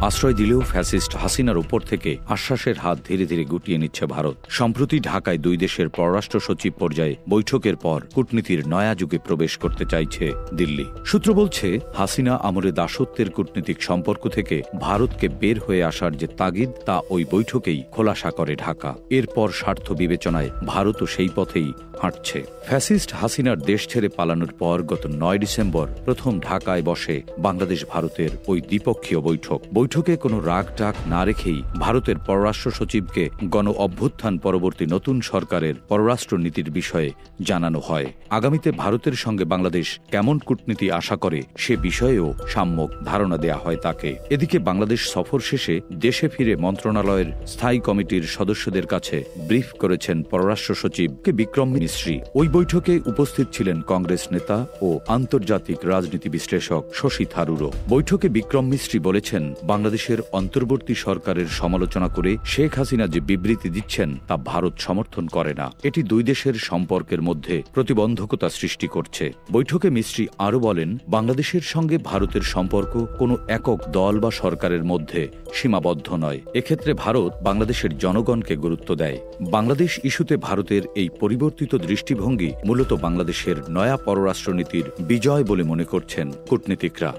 আশ্রয় দিলেও ফ্যাসিস্ট হাসিনার উপর থেকে আশ্বাসের হাত ধীরে ধীরে গুটিয়ে নিচ্ছে ভারত। সম্প্রতি ঢাকায় দুই দেশের পররাষ্ট্র সচিব পর্যায়ে বৈঠকের পর কূটনীতির নয়া যুগে প্রবেশ করতে চাইছে দিল্লি। সূত্র বলছে, হাসিনা আমলে দাসত্বের কূটনীতিক সম্পর্ক থেকে ভারতকে বের হয়ে আসার যে তাগিদ, তা ওই বৈঠকেই খোলাসা করে ঢাকা। এরপর স্বার্থ বিবেচনায় ভারতও সেই পথেই হাঁটছে। ফ্যাসিস্ট হাসিনার দেশ ছেড়ে পালানোর পর গত ৯ ডিসেম্বর প্রথম ঢাকায় বসে বাংলাদেশ ভারতের ওই দ্বিপক্ষীয় বৈঠকে কোনো রাগ টাগ না রেখেই ভারতের পররাষ্ট্র সচিবকে গণ অভ্যুত্থান পরবর্তী নতুন সরকারের পররাষ্ট্র নীতির বিষয়ে জানানো হয়। আগামীতে ভারতের সঙ্গে বাংলাদেশ কেমন কূটনীতি আশা করে সে বিষয়েও সাম্যক ধারণা দেয়া হয় তাকে। এদিকে বাংলাদেশ সফর শেষে দেশে ফিরে মন্ত্রণালয়ের স্থায়ী কমিটির সদস্যদের কাছে ব্রিফ করেছেন পররাষ্ট্র সচিব বিক্রম মিশ্রি। ওই বৈঠকে উপস্থিত ছিলেন কংগ্রেস নেতা ও আন্তর্জাতিক রাজনীতি বিশ্লেষক শশী থারুরও। বৈঠকে বিক্রম মিশ্রি বলেছেন, বাংলাদেশের অন্তর্বর্তী সরকারের সমালোচনা করে শেখ হাসিনা যে বিবৃতি দিচ্ছেন তা ভারত সমর্থন করে না। এটি দুই দেশের সম্পর্কের মধ্যে প্রতিবন্ধকতা সৃষ্টি করছে। বৈঠকে মিশ্রি আরও বলেন, বাংলাদেশের সঙ্গে ভারতের সম্পর্ক কোনো একক দল বা সরকারের মধ্যে সীমাবদ্ধ নয়। এক্ষেত্রে ভারত বাংলাদেশের জনগণকে গুরুত্ব দেয়। বাংলাদেশ ইস্যুতে ভারতের এই পরিবর্তিত দৃষ্টিভঙ্গি মূলত বাংলাদেশের নয়া পররাষ্ট্রনীতির বিজয় বলে মনে করছেন কূটনীতিকরা।